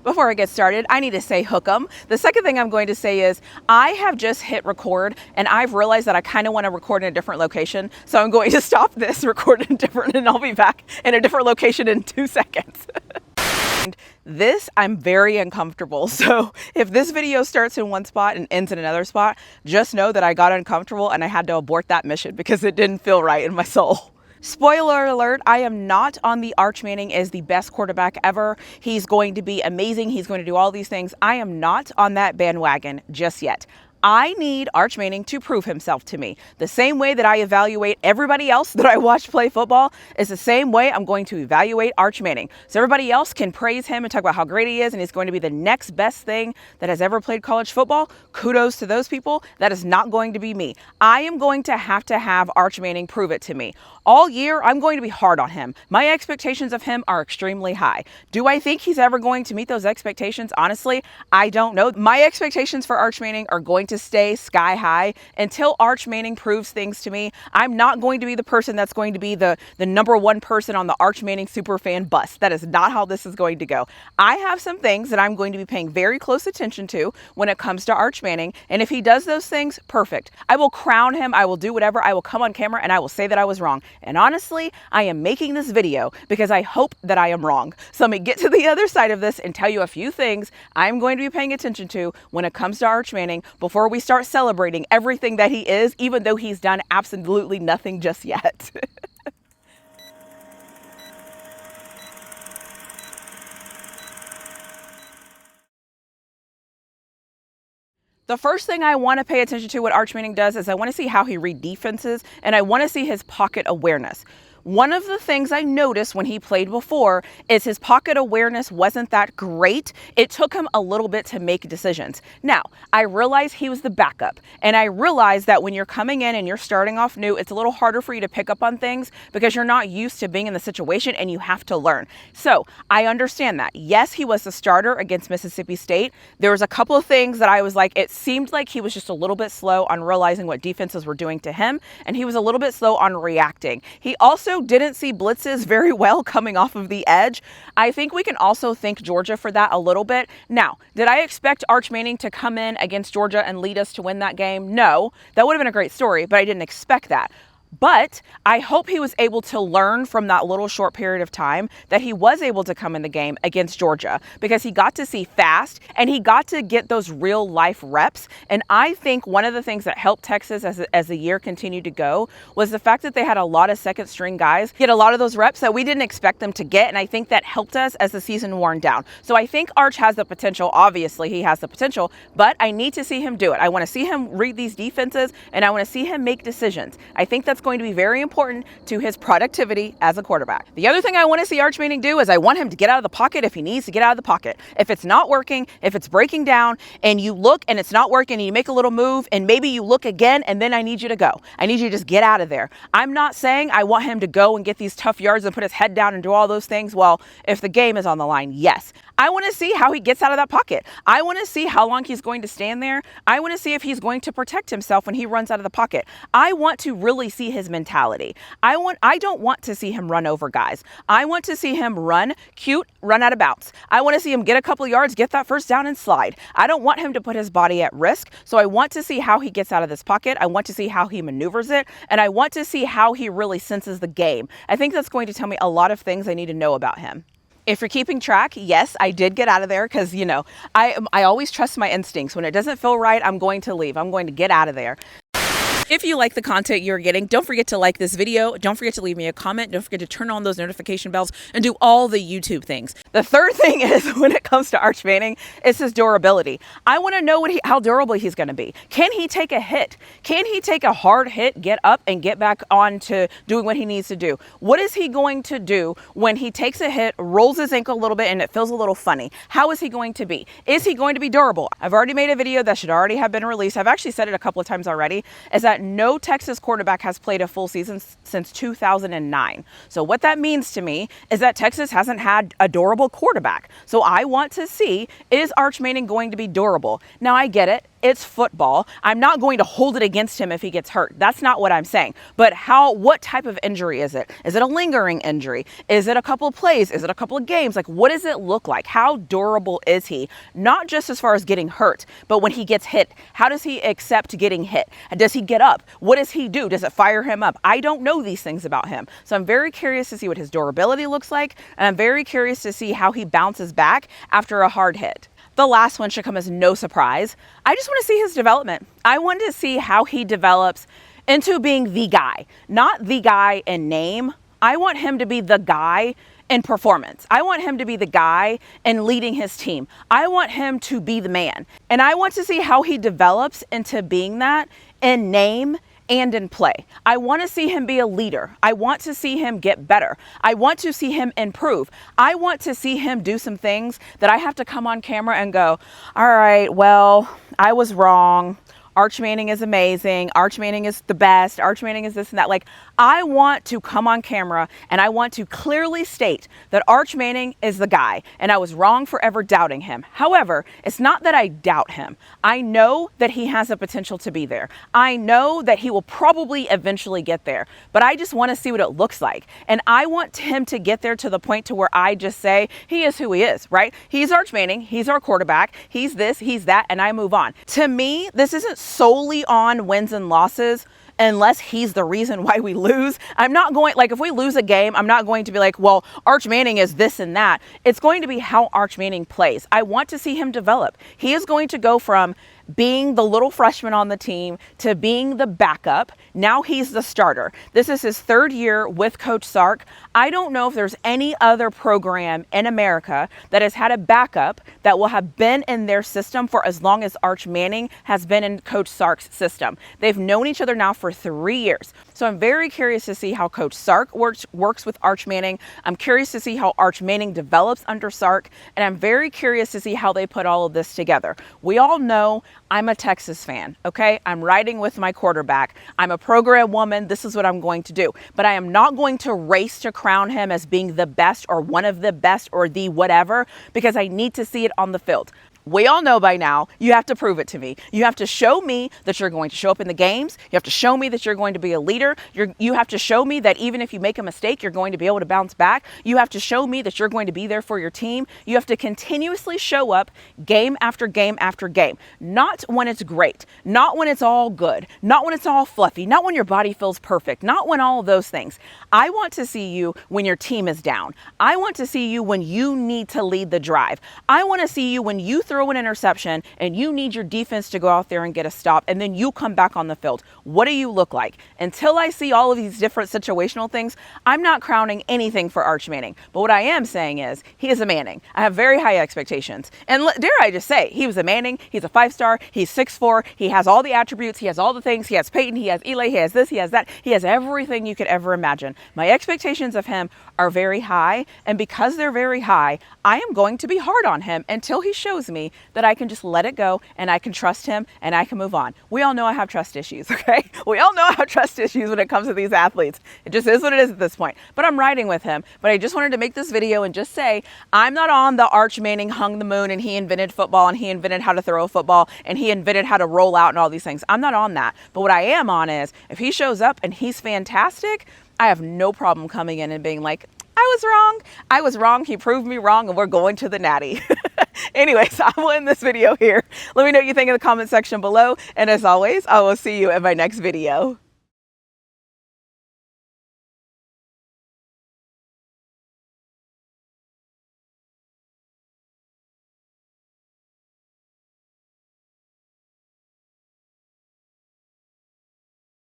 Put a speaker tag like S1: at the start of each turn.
S1: Before I get started, I need to say hook 'em. The second thing I'm going to say is I have just hit record and I've realized that I kind of want to record in a different location. So I'm going to stop this, record in different, and I'll be back in a different location in 2 seconds. This, I'm very uncomfortable. So if this video starts in one spot and ends in another spot, just know that I got uncomfortable and I had to abort that mission because it didn't feel right in my soul. Spoiler alert, I am not on the Arch Manning as the best quarterback ever. He's going to be amazing. He's going to do all these things. I am not on that bandwagon just yet. I need Arch Manning to prove himself to me. The same way that I evaluate everybody else that I watch play football is the same way I'm going to evaluate Arch Manning. So everybody else can praise him and talk about how great he is and he's going to be the next best thing that has ever played college football. Kudos to those people. That is not going to be me. I am going to have Arch Manning prove it to me. All year, I'm going to be hard on him. My expectations of him are extremely high. Do I think he's ever going to meet those expectations? Honestly, I don't know. My expectations for Arch Manning are going to stay sky high until Arch Manning proves things to me. I'm not going to be the person that's going to be the number one person on the Arch Manning superfan bus. That is not how this is going to go. I have some things that I'm going to be paying very close attention to when it comes to Arch Manning. And if he does those things, perfect. I will crown him. I will do whatever. I will come on camera and I will say that I was wrong. And honestly, I am making this video because I hope that I am wrong. So let me get to the other side of this and tell you a few things I'm going to be paying attention to when it comes to Arch Manning before we start celebrating everything that he is, even though he's done absolutely nothing just yet. The first thing I want to pay attention to what Arch Manning does is I want to see how he reads defenses and I want to see his pocket awareness. One of the things I noticed when he played before is his pocket awareness wasn't that great. It took him a little bit to make decisions. Now, I realize he was the backup, and I realize that when you're coming in and you're starting off new, it's a little harder for you to pick up on things because you're not used to being in the situation and you have to learn. So I understand that. Yes, he was the starter against Mississippi State. There was a couple of things that I was like, it seemed like he was just a little bit slow on realizing what defenses were doing to him, and he was a little bit slow on reacting. He also didn't see blitzes very well coming off of the edge. I think we can also thank Georgia for that a little bit. Now, did I expect Arch Manning to come in against Georgia and lead us to win that game? No, that would have been a great story, but I didn't expect that. But I hope he was able to learn from that little short period of time that he was able to come in the game against Georgia because he got to see fast and he got to get those real life reps. And I think one of the things that helped Texas as the year continued to go was the fact that they had a lot of second string guys get a lot of those reps that we didn't expect them to get. And I think that helped us as the season worn down. So I think Arch has the potential. Obviously, he has the potential, but I need to see him do it. I want to see him read these defenses and I want to see him make decisions. I think that's going to be very important to his productivity as a quarterback. The other thing I want to see Arch Manning do is I want him to get out of the pocket if he needs to get out of the pocket. If it's not working, if it's breaking down and you look and it's not working and you make a little move and maybe you look again and then I need you to go. I need you to just get out of there. I'm not saying I want him to go and get these tough yards and put his head down and do all those things. Well, if the game is on the line, yes. I want to see how he gets out of that pocket. I want to see how long he's going to stand there. I want to see if he's going to protect himself when he runs out of the pocket. I want to really see his mentality. I don't want to see him run over guys. I want to see him run cute, run out of bounds. I want to see him get a couple of yards, get that first down and slide. I don't want him to put his body at risk. So I want to see how he gets out of this pocket. I want to see how he maneuvers it. And I want to see how he really senses the game. I think that's going to tell me a lot of things I need to know about him. If you're keeping track, yes, I did get out of there because, you know, I always trust my instincts. When it doesn't feel right, I'm going to leave. I'm going to get out of there. If you like the content you're getting, don't forget to like this video. Don't forget to leave me a comment. Don't forget to turn on those notification bells and do all the YouTube things. The third thing is when it comes to Arch Manning, it's his durability. I want to know how durable he's going to be. Can he take a hit? Can he take a hard hit, get up and get back on to doing what he needs to do? What is he going to do when he takes a hit, rolls his ankle a little bit and it feels a little funny? How is he going to be? Is he going to be durable? I've already made a video that should already have been released. I've actually said it a couple of times already, is that no Texas quarterback has played a full season since 2009. So what that means to me is that Texas hasn't had a durable quarterback. So I want to see, is Arch Manning going to be durable? Now I get it. It's football. I'm not going to hold it against him if he gets hurt. That's not what I'm saying. But what type of injury is it? Is it a lingering injury? Is it a couple of plays? Is it a couple of games? Like, what does it look like? How durable is he? Not just as far as getting hurt, but when he gets hit, how does he accept getting hit? Does he get up? What does he do? Does it fire him up? I don't know these things about him. So I'm very curious to see what his durability looks like. And I'm very curious to see how he bounces back after a hard hit. The last one should come as no surprise. I just want to see his development. I want to see how he develops into being the guy, not the guy in name. I want him to be the guy in performance. I want him to be the guy in leading his team. I want him to be the man. And I want to see how he develops into being that in name and in play. I want to see him be a leader. I want to see him get better. I want to see him improve. I want to see him do some things that I have to come on camera and go, all right, well, I was wrong. Arch Manning is amazing. Arch Manning is the best. Arch Manning is this and that. Like, I want to come on camera and I want to clearly state that Arch Manning is the guy and I was wrong for ever doubting him. However, it's not that I doubt him. I know that he has the potential to be there. I know that he will probably eventually get there, but I just want to see what it looks like. And I want him to get there to the point to where I just say, he is who he is, right? He's Arch Manning. He's our quarterback. He's this, he's that, and I move on. To me, this isn't solely on wins and losses unless he's the reason why we lose. I'm not going, like, if we lose a game, I'm not going to be like, well, Arch Manning is this and that. It's going to be how Arch Manning plays. I want to see him develop. He is going to go from being the little freshman on the team to being the backup. Now he's the starter. This is his third year with Coach Sark. I don't know if there's any other program in America that has had a backup that will have been in their system for as long as Arch Manning has been in Coach Sark's system. They've known each other now for 3 years. So I'm very curious to see how Coach Sark works with Arch Manning. I'm curious to see how Arch Manning develops under Sark. And I'm very curious to see how they put all of this together. We all know I'm a Texas fan, okay? I'm riding with my quarterback. I'm a program woman. This is what I'm going to do. But I am not going to race to crown him as being the best or one of the best or the whatever, because I need to see it on the field. We all know by now, you have to prove it to me. You have to show me that you're going to show up in the games. You have to show me that you're going to be a leader. You have to show me that even if you make a mistake, you're going to be able to bounce back. You have to show me that you're going to be there for your team. You have to continuously show up game after game after game. Not when it's great, not when it's all good, not when it's all fluffy, not when your body feels perfect, not when all of those things. I want to see you when your team is down. I want to see you when you need to lead the drive. I want to see you when you throw an interception and you need your defense to go out there and get a stop, and then you come back on the field. What do you look like? Until I see all of these different situational things, I'm not crowning anything for Arch Manning. But what I am saying is he is a Manning. I have very high expectations. And dare I just say, he was a Manning. He's a 5-star. He's 6'4". He has all the attributes. He has all the things. He has Peyton. He has Eli. He has this. He has that. He has everything you could ever imagine. My expectations of him are very high. And because they're very high, I am going to be hard on him until he shows me that I can just let it go and I can trust him and I can move on. We all know I have trust issues, okay? We all know I have trust issues when it comes to these athletes. It just is what it is at this point. But I'm riding with him. But I just wanted to make this video and just say, I'm not on the Arch Manning hung the moon and he invented football and he invented how to throw a football and he invented how to roll out and all these things. I'm not on that. But what I am on is, if he shows up and he's fantastic, I have no problem coming in and being like, I was wrong. I was wrong. He proved me wrong and we're going to the Natty. Anyways, I will end this video here. Let me know what you think in the comment section below. And as always, I will see you in my next video.